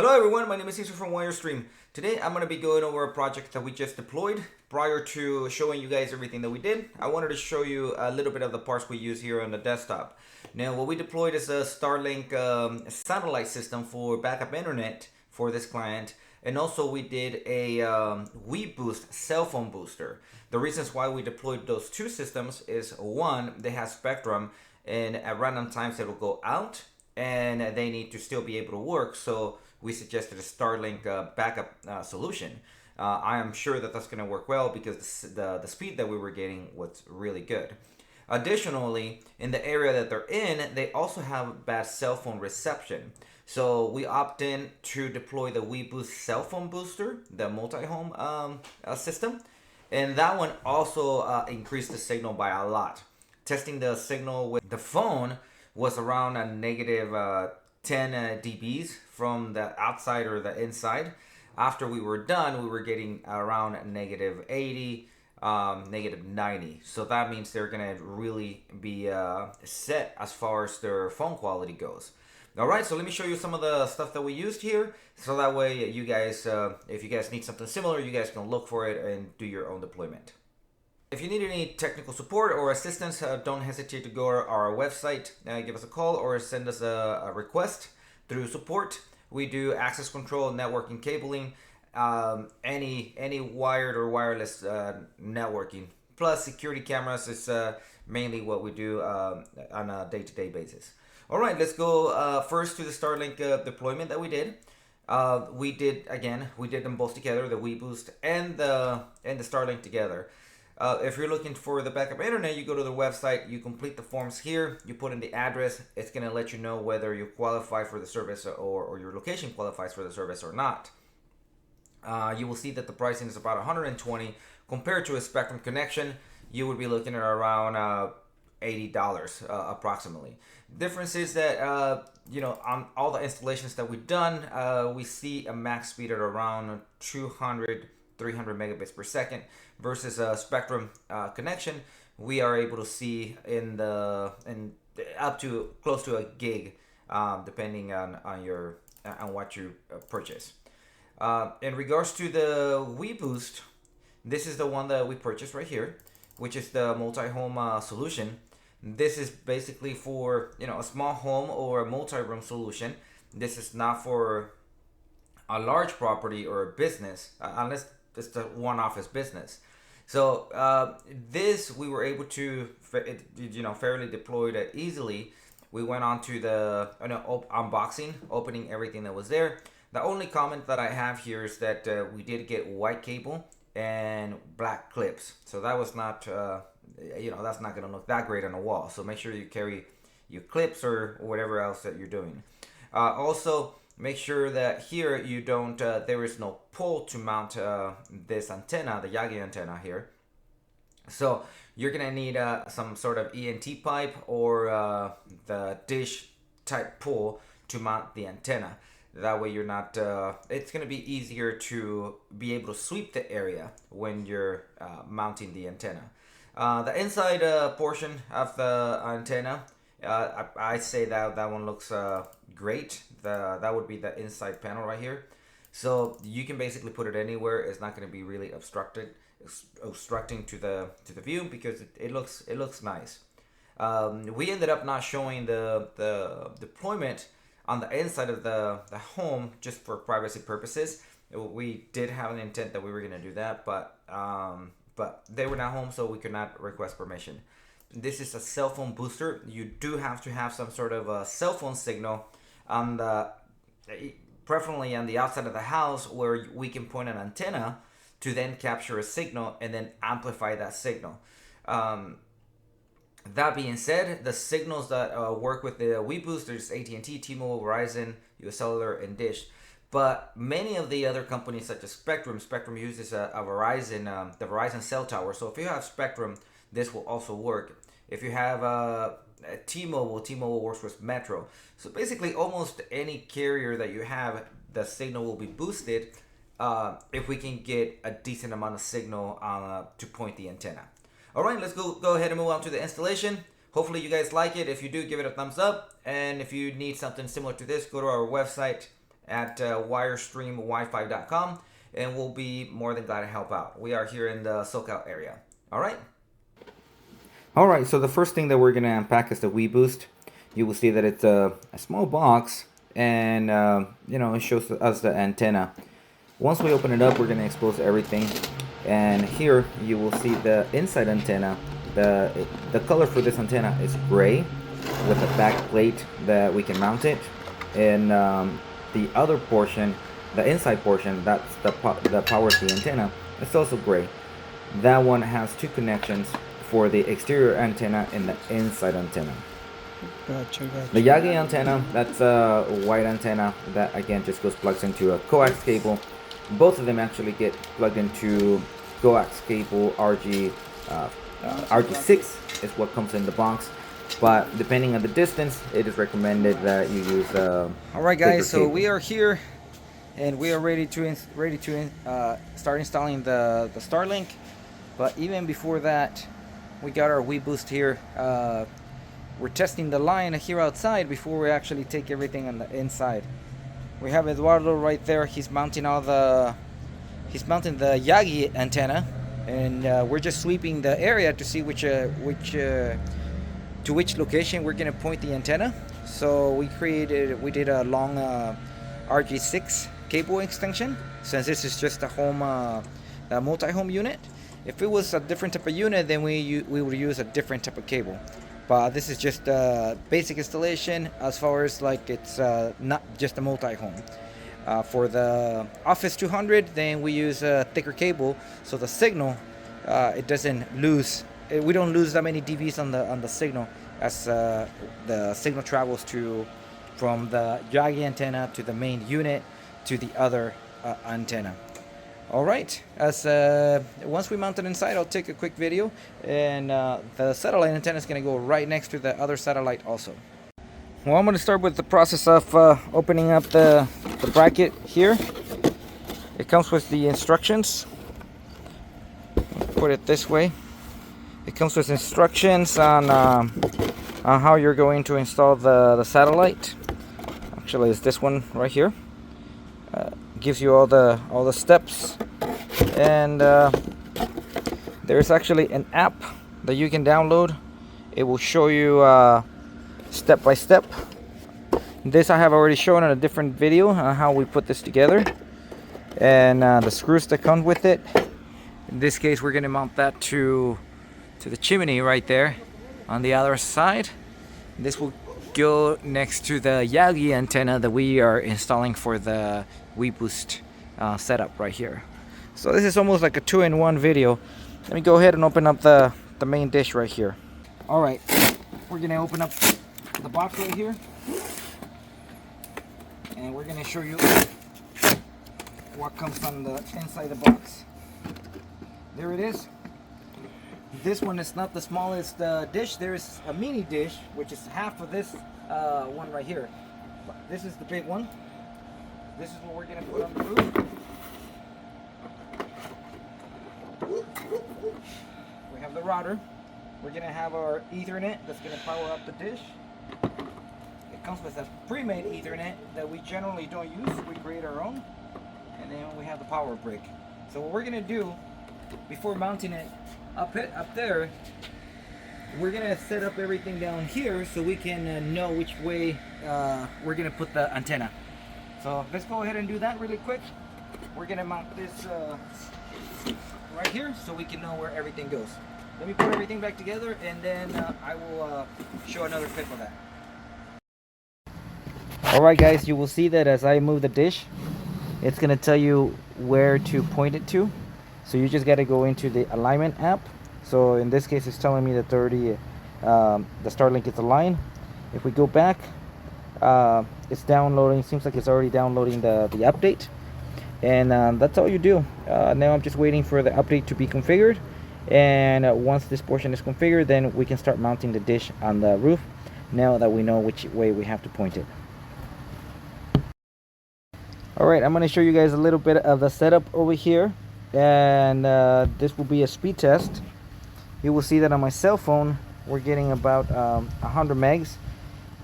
Hello everyone, my name is Cesar from Wirestream. Today I'm going to be going over a project that we just deployed. Prior to showing you guys everything that we did, I wanted to show you a little bit of the parts we use here on the desktop. Now what we deployed is a Starlink satellite system for backup internet for this client. And also we did a weBoost cell phone booster. The reasons why we deployed those two systems is one, they have spectrum and at random times it will go out and they need to still be able to work. So we suggested a Starlink backup solution. I am sure that that's going to work well because the speed that we were getting was really good. Additionally, in the area that they're in, they also have bad cell phone reception. So we opt in to deploy the weBoost cell phone booster, the multi-home system. And that one also increased the signal by a lot. Testing the signal with the phone was around a negative 10 dBs from the outside or the inside. After we were done, we were getting around negative 80, negative 90. So that means they're gonna really be set as far as their phone quality goes. All right, so let me show you some of the stuff that we used here. So that way you guys, if you guys need something similar, you guys can look for it and do your own deployment. If you need any technical support or assistance, don't hesitate to go to our website, give us a call or send us a request through support. We do access control, networking, cabling, any wired or wireless networking. Plus security cameras is mainly what we do on a day-to-day basis. All right, let's go first to the Starlink deployment that we did. We did them both together, the weBoost and the Starlink together. If you're looking for the backup internet, you go to the website, you complete the forms here, you put in the address, it's going to let you know whether you qualify for the service or your location qualifies for the service or not. You will see that the pricing is about $120. Compared to a Spectrum connection, you would be looking at around $80 approximately. Difference is that, on all the installations that we've done, we see a max speed at around 300 megabits per second versus a Spectrum connection. We are able to see in up to close to a gig, depending on what you purchase. In regards to the weBoost, this is the one that we purchased right here, which is the multi-home solution. This is basically for a small home or a multi-room solution. This is not for a large property or a business, unless it's the one office business. So this we were able to fairly deploy that easily. We went on to the unboxing, opening everything that was there. The only comment that I have here is that we did get white cable and black clips. So that was not that's not gonna look that great on the wall. So make sure you carry your clips or whatever else that you're doing. Also, make sure that here you don't, there is no pole to mount this antenna, the Yagi antenna here. So you're gonna need some sort of ENT pipe or the dish type pole to mount the antenna. That way you're not, it's gonna be easier to be able to sweep the area when you're mounting the antenna. The inside portion of the antenna, I say that one looks great. That would be the inside panel right here. So you can basically put it anywhere. It's not going to be really obstructing to the view because it looks nice. We ended up not showing the deployment on the inside of the home just for privacy purposes. We did have an intent that we were going to do that, but they were not home, so we could not request permission. This is a cell phone booster. You do have to have some sort of a cell phone signal on preferably on the outside of the house where we can point an antenna to then capture a signal and then amplify that signal. That being said, the signals that work with the weBoost, there's AT&T, T-Mobile, Verizon, US Cellular, and Dish. But many of the other companies such as Spectrum uses a Verizon, the Verizon cell tower. So if you have Spectrum, this will also work. If you have T-Mobile works with Metro. So basically almost any carrier that you have, the signal will be boosted if we can get a decent amount of signal to point the antenna. All right, let's go ahead and move on to the installation. Hopefully you guys like it. If you do, give it a thumbs up. And if you need something similar to this, go to our website at wirestreamwifi.com, and we'll be more than glad to help out. We are here in the SoCal area. All right. All right. So the first thing that we're gonna unpack is the weBoost. You will see that it's a small box, and it shows us the antenna. Once we open it up, we're gonna expose everything, and here you will see the inside antenna. The color for this antenna is gray, with a back plate that we can mount it, and the other portion, the inside portion, that's that powers the antenna, it's also gray. That one has two connections for the exterior antenna and the inside antenna. Gotcha. The Yagi antenna, that's a white antenna that again just plugs into a coax cable. Both of them actually get plugged into coax cable RG6 is what comes in the box. But depending on the distance, it is recommended that you use all right, guys. So we are here, and we are ready to start installing the Starlink. But even before that, we got our weBoost here. We're testing the line here outside before we actually take everything on the inside. We have Eduardo right there. He's mounting the Yagi antenna, and we're just sweeping the area to see which location we're gonna point the antenna. So we did a long RG6 cable extension, since this is just a multi-home unit. If it was a different type of unit, then we would use a different type of cable. But this is just a basic installation, as far as like it's not just a multi-home. For the Office 200, then we use a thicker cable, so the signal it doesn't lose. We don't lose that many dBs on the signal, as the signal travels from the Yagi antenna to the main unit to the other antenna. All right, once we mount it inside, I'll take a quick video, and the satellite antenna is going to go right next to the other satellite also. Well, I'm going to start with the process of opening up the bracket here. It comes with the instructions. Put it this way. It comes with instructions on how you're going to install the satellite. Actually, it's this one right here. Gives you all the steps, and there's actually an app that you can download. It will show you step by step. This I have already shown in a different video on how we put this together, and the screws that come with it. In this case, we're going to mount that to the chimney right there on the other side. This will go next to the Yagi antenna that we are installing for the weBoost setup right here. So this is almost like a 2-in-1 video. Let me go ahead and open up the main dish right here. All right, we're gonna open up the box right here, and we're gonna show you what comes on the inside the box. There it is. This one is not the smallest dish. There is a mini dish, which is half of this one right here. But this is the big one. This is what we're going to put on the roof. We have the router. We're going to have our Ethernet that's going to power up the dish. It comes with a pre-made Ethernet that we generally don't use. We create our own. And then we have the power brick. So what we're going to do before mounting it up there, we're gonna set up everything down here so we can know which way we're gonna put the antenna. So let's go ahead and do that really quick. We're gonna mount this right here so we can know where everything goes. Let me put everything back together, and then I will show another clip of that. Alright guys, you will see that as I move the dish, it's gonna tell you where to point it to. So you just got to go into the alignment app. So in this case, it's telling me that the Starlink is aligned. If we go back, it's downloading. Seems like it's already downloading the update, and that's all you do. Now I'm just waiting for the update to be configured, and once this portion is configured, then we can start mounting the dish on the roof, now that we know which way we have to point it. Alright, I'm going to show you guys a little bit of the setup over here, and this will be a speed test. You will see that on my cell phone we're getting about 100 megs.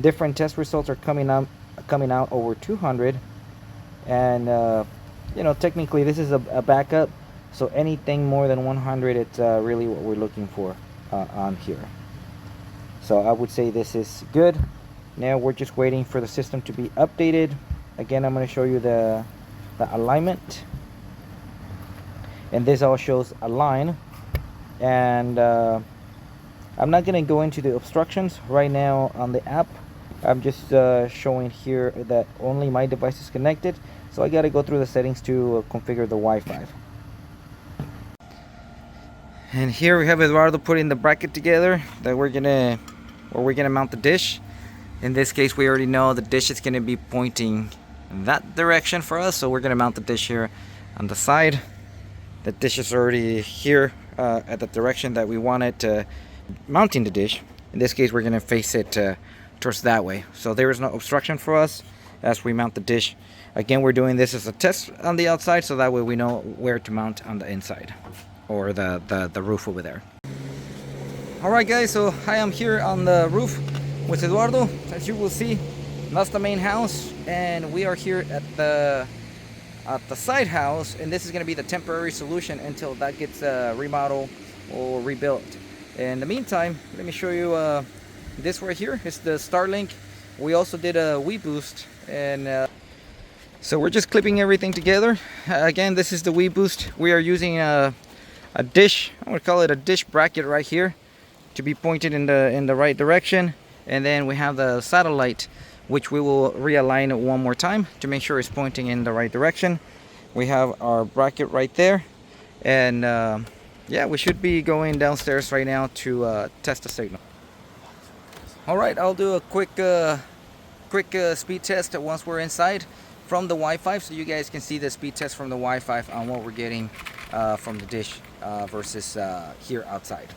Different test results are coming out over 200, and you know, technically this is a backup, so anything more than 100, it's really what we're looking for on here. So I would say this is good. Now we're just waiting for the system to be updated. Again, I'm going to show you the alignment, and this all shows a line. And I'm not going to go into the obstructions right now on the app. I'm just showing here that only my device is connected, so I got to go through the settings to configure the Wi-Fi. And here we have Eduardo putting the bracket together that we're gonna mount the dish. In this case, we already know the dish is gonna be pointing that direction for us, so we're gonna mount the dish here on the side. The dish is already here at the direction that we want it mounting the dish. In this case, we're gonna face it towards that way, so there is no obstruction for us as we mount the dish. Again, we're doing this as a test on the outside, so that way we know where to mount on the inside, or the roof over there. Alright guys, so I am here on the roof with Eduardo. As you will see, that's the main house, and we are here at the side house, and this is going to be the temporary solution until that gets remodeled or rebuilt. In the meantime, let me show you this right here. It's the Starlink. We also did a weBoost, and so we're just clipping everything together. Again, this is the weBoost. We are using a dish, I would call it a dish bracket right here, to be pointed in the right direction. And then we have the satellite, which we will realign it one more time to make sure it's pointing in the right direction. We have our bracket right there, and yeah, we should be going downstairs right now to test the signal. All right, I'll do a quick speed test once we're inside from the Wi-Fi, so you guys can see the speed test from the Wi-Fi on what we're getting from the dish versus here outside.